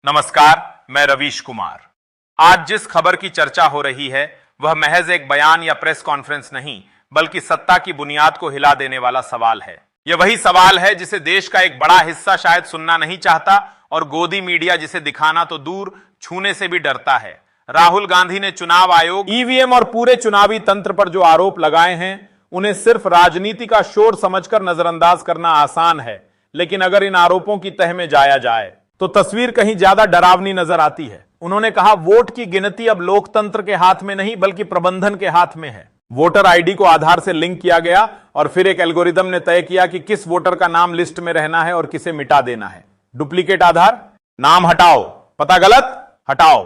नमस्कार, मैं रवीश कुमार। आज जिस खबर की चर्चा हो रही है वह महज एक बयान या प्रेस कॉन्फ्रेंस नहीं, बल्कि सत्ता की बुनियाद को हिला देने वाला सवाल है। यह वही सवाल है जिसे देश का एक बड़ा हिस्सा शायद सुनना नहीं चाहता और गोदी मीडिया जिसे दिखाना तो दूर, छूने से भी डरता है। राहुल गांधी ने चुनाव आयोग, ईवीएम और पूरे चुनावी तंत्र पर जो आरोप लगाए हैं, उन्हें सिर्फ राजनीति का शोर समझकर नजरअंदाज करना आसान है, लेकिन अगर इन आरोपों की तह में जाया जाए तो तस्वीर कहीं ज्यादा डरावनी नजर आती है। उन्होंने कहा, वोट की गिनती अब लोकतंत्र के हाथ में नहीं बल्कि प्रबंधन के हाथ में है। वोटर आईडी को आधार से लिंक किया गया और फिर एक एल्गोरिदम ने तय किया कि किस वोटर का नाम लिस्ट में रहना है और किसे मिटा देना है। डुप्लीकेट आधार, नाम हटाओ, पता गलत हटाओ,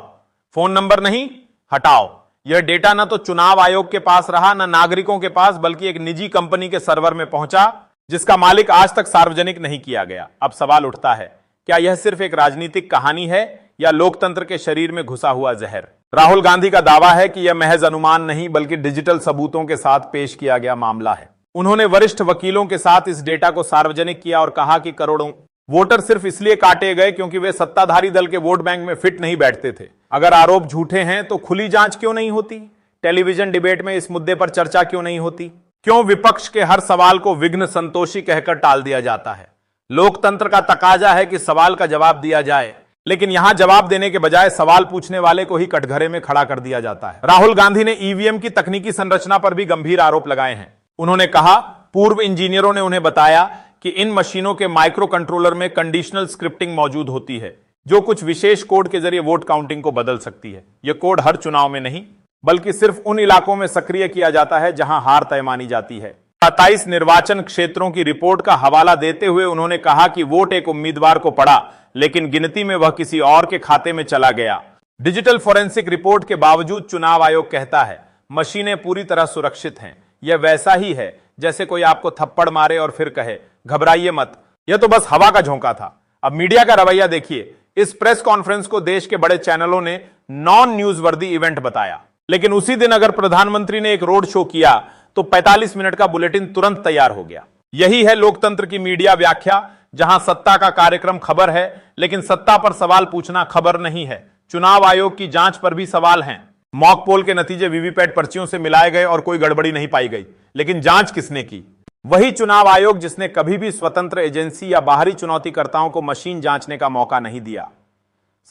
फोन नंबर नहीं हटाओ। यह डेटा न तो चुनाव आयोग के पास रहा, न नागरिकों के पास, बल्कि एक निजी कंपनी के सर्वर में पहुंचा जिसका मालिक आज तक सार्वजनिक नहीं किया गया। अब सवाल उठता है, क्या यह सिर्फ एक राजनीतिक कहानी है या लोकतंत्र के शरीर में घुसा हुआ जहर? राहुल गांधी का दावा है कि यह महज अनुमान नहीं बल्कि डिजिटल सबूतों के साथ पेश किया गया मामला है। उन्होंने वरिष्ठ वकीलों के साथ इस डेटा को सार्वजनिक किया और कहा कि करोड़ों वोटर सिर्फ इसलिए काटे गए क्योंकि वे सत्ताधारी दल के वोट बैंक में फिट नहीं बैठते थे। अगर आरोप झूठे हैं तो खुली जांच क्यों नहीं होती? टेलीविजन डिबेट में इस मुद्दे पर चर्चा क्यों नहीं होती? क्यों विपक्ष के हर सवाल को विघ्न संतोषी कहकर टाल दिया जाता है? लोकतंत्र का तकाजा है कि सवाल का जवाब दिया जाए, लेकिन यहां जवाब देने के बजाय सवाल पूछने वाले को ही कटघरे में खड़ा कर दिया जाता है। राहुल गांधी ने ईवीएम की तकनीकी संरचना पर भी गंभीर आरोप लगाए हैं। उन्होंने कहा, पूर्व इंजीनियरों ने उन्हें बताया कि इन मशीनों के माइक्रो कंट्रोलर में कंडीशनल स्क्रिप्टिंग मौजूद होती है, जो कुछ विशेष कोड के जरिए वोट काउंटिंग को बदल सकती है। यह कोड हर चुनाव में नहीं बल्कि सिर्फ उन इलाकों में सक्रिय किया जाता है जहां हार तय मानी जाती है। 27 निर्वाचन क्षेत्रों की रिपोर्ट का हवाला देते हुए उन्होंने कहा कि वोट एक उम्मीदवार को पड़ा, लेकिन गिनती में वह किसी और के खाते में चला गया। डिजिटल फोरेंसिक रिपोर्ट के बावजूद चुनाव आयोग कहता है, मशीनें पूरी तरह सुरक्षित हैं। यह वैसा ही है जैसे कोई आपको थप्पड़ मारे और फिर कहे, घबराइए मत, यह तो बस हवा का झोंका था। अब मीडिया का रवैया देखिए। इस प्रेस कॉन्फ्रेंस को देश के बड़े चैनलों ने नॉन न्यूज वर्दी इवेंट बताया, लेकिन उसी दिन अगर प्रधानमंत्री ने एक रोड शो किया तो 45 मिनट का बुलेटिन तुरंत तैयार हो गया। यही है लोकतंत्र की मीडिया व्याख्या, जहां सत्ता का कार्यक्रम खबर है, लेकिन सत्ता पर सवाल पूछना खबर नहीं है। चुनाव आयोग की जांच पर भी सवाल हैं। मॉक पोल के नतीजे वीवीपैट पर्चियों से मिलाए गए और कोई गड़बड़ी नहीं पाई गई, लेकिन जांच किसने की? वही चुनाव आयोग जिसने कभी भी स्वतंत्र एजेंसी या बाहरी चुनौतीकर्ताओं को मशीन जांचने का मौका नहीं दिया।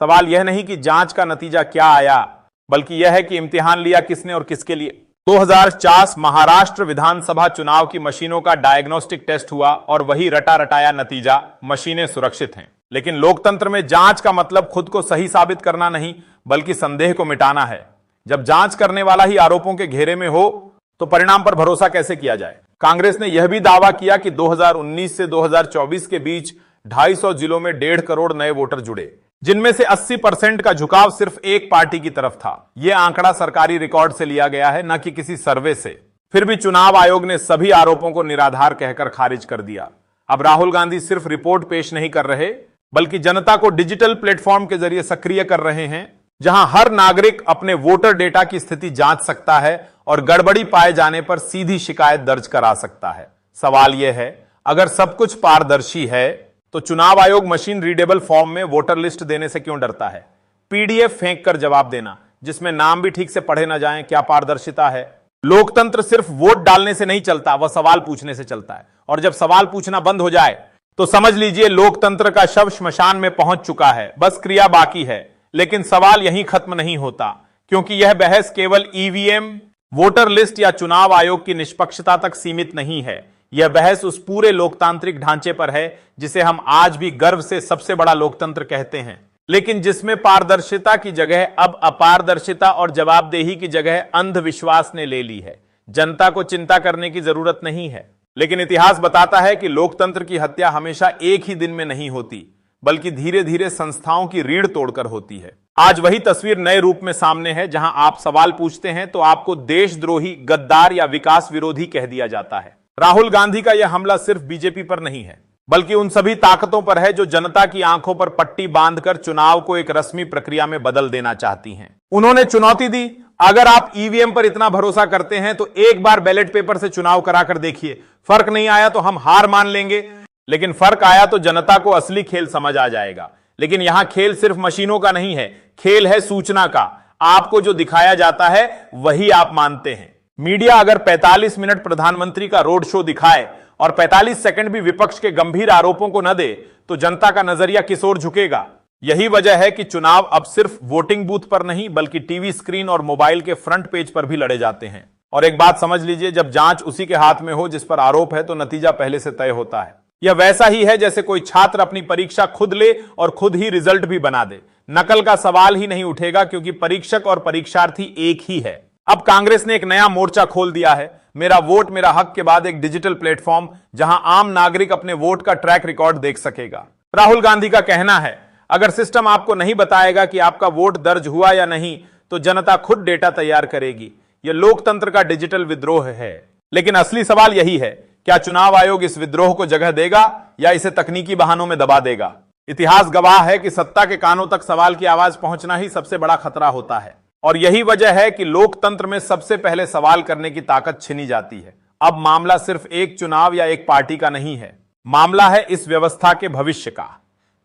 सवाल यह नहीं कि जांच का नतीजा क्या आया, बल्कि यह है कि इम्तिहान लिया किसने और किसके लिए। 2004 महाराष्ट्र विधानसभा चुनाव की मशीनों का डायग्नोस्टिक टेस्ट हुआ और वही रटा रटाया नतीजा, मशीनें सुरक्षित हैं। लेकिन लोकतंत्र में जांच का मतलब खुद को सही साबित करना नहीं बल्कि संदेह को मिटाना है। जब जांच करने वाला ही आरोपों के घेरे में हो तो परिणाम पर भरोसा कैसे किया जाए? कांग्रेस ने यह भी दावा किया कि 2019 से 2024 के बीच 250 जिलों में 1.5 करोड़ नए वोटर जुड़े, जिनमें से 80% का झुकाव सिर्फ एक पार्टी की तरफ था। यह आंकड़ा सरकारी रिकॉर्ड से लिया गया है, न कि किसी सर्वे से। फिर भी चुनाव आयोग ने सभी आरोपों को निराधार कहकर खारिज कर दिया। अब राहुल गांधी सिर्फ रिपोर्ट पेश नहीं कर रहे बल्कि जनता को डिजिटल प्लेटफॉर्म के जरिए सक्रिय कर रहे हैं, जहां हर नागरिक अपने वोटर डेटा की स्थिति जांच सकता है और गड़बड़ी पाए जाने पर सीधी शिकायत दर्ज करा सकता है। सवाल यह है, अगर सब कुछ पारदर्शी है तो चुनाव आयोग मशीन रीडेबल फॉर्म में वोटर लिस्ट देने से क्यों डरता है? पीडीएफ फेंक कर जवाब देना जिसमें नाम भी ठीक से पढ़े ना जाएं, क्या पारदर्शिता है? लोकतंत्र सिर्फ वोट डालने से नहीं चलता, वह सवाल पूछने से चलता है। और जब सवाल पूछना बंद हो जाए तो समझ लीजिए लोकतंत्र का शव श्मशान में पहुंच चुका है, बस क्रिया बाकी है। लेकिन सवाल यहीं खत्म नहीं होता, क्योंकि यह बहस केवल ईवीएम, वोटर लिस्ट या चुनाव आयोग की निष्पक्षता तक सीमित नहीं है। यह बहस उस पूरे लोकतांत्रिक ढांचे पर है जिसे हम आज भी गर्व से सबसे बड़ा लोकतंत्र कहते हैं, लेकिन जिसमें पारदर्शिता की जगह अब अपारदर्शिता और जवाबदेही की जगह अंधविश्वास ने ले ली है। जनता को चिंता करने की जरूरत नहीं है, लेकिन इतिहास बताता है कि लोकतंत्र की हत्या हमेशा एक ही दिन में नहीं होती, बल्कि धीरे धीरे संस्थाओं की रीढ़ तोड़कर होती है। आज वही तस्वीर नए रूप में सामने है, जहां आप सवाल पूछते हैं तो आपको देशद्रोही, गद्दार या विकास विरोधी कह दिया जाता है। राहुल गांधी का यह हमला सिर्फ बीजेपी पर नहीं है, बल्कि उन सभी ताकतों पर है जो जनता की आंखों पर पट्टी बांधकर चुनाव को एक रस्मी प्रक्रिया में बदल देना चाहती हैं। उन्होंने चुनौती दी, अगर आप ईवीएम पर इतना भरोसा करते हैं तो एक बार बैलेट पेपर से चुनाव कराकर देखिए, फर्क नहीं आया तो हम हार मान लेंगे, लेकिन फर्क आया तो जनता को असली खेल समझ आ जाएगा। लेकिन यहां खेल सिर्फ मशीनों का नहीं है, खेल है सूचना का। आपको जो दिखाया जाता है वही आप मानते हैं। मीडिया अगर 45 मिनट प्रधानमंत्री का रोड शो दिखाए और 45 सेकंड भी विपक्ष के गंभीर आरोपों को न दे तो जनता का नजरिया किस ओर झुकेगा? यही वजह है कि चुनाव अब सिर्फ वोटिंग बूथ पर नहीं बल्कि टीवी स्क्रीन और मोबाइल के फ्रंट पेज पर भी लड़े जाते हैं। और एक बात समझ लीजिए, जब जांच उसी के हाथ में हो जिस पर आरोप है तो नतीजा पहले से तय होता है। यह वैसा ही है जैसे कोई छात्र अपनी परीक्षा खुद ले और खुद ही रिजल्ट भी बना दे। नकल का सवाल ही नहीं उठेगा क्योंकि परीक्षक और परीक्षार्थी एक ही है। अब कांग्रेस ने एक नया मोर्चा खोल दिया है, मेरा वोट मेरा हक के बाद एक डिजिटल प्लेटफॉर्म जहां आम नागरिक अपने वोट का ट्रैक रिकॉर्ड देख सकेगा। राहुल गांधी का कहना है, अगर सिस्टम आपको नहीं बताएगा कि आपका वोट दर्ज हुआ या नहीं तो जनता खुद डेटा तैयार करेगी। यह लोकतंत्र का डिजिटल विद्रोह है। लेकिन असली सवाल यही है, क्या चुनाव आयोग इस विद्रोह को जगह देगा या इसे तकनीकी बहानों में दबा देगा? इतिहास गवाह है कि सत्ता के कानों तक सवाल की आवाज पहुंचना ही सबसे बड़ा खतरा होता है। और यही वजह है कि लोकतंत्र में सबसे पहले सवाल करने की ताकत छीनी जाती है। अब मामला सिर्फ एक चुनाव या एक पार्टी का नहीं है, मामला है इस व्यवस्था के भविष्य का।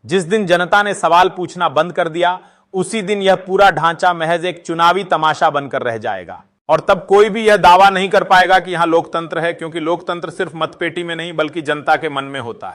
जिस दिन जनता ने सवाल पूछना बंद कर दिया उसी दिन यह पूरा ढांचा महज एक चुनावी तमाशा बनकर रह जाएगा। और तब कोई भी यह दावा नहीं कर पाएगा कि यहां लोकतंत्र है, क्योंकि लोकतंत्र सिर्फ मतपेटी में नहीं बल्कि जनता के मन में होता है।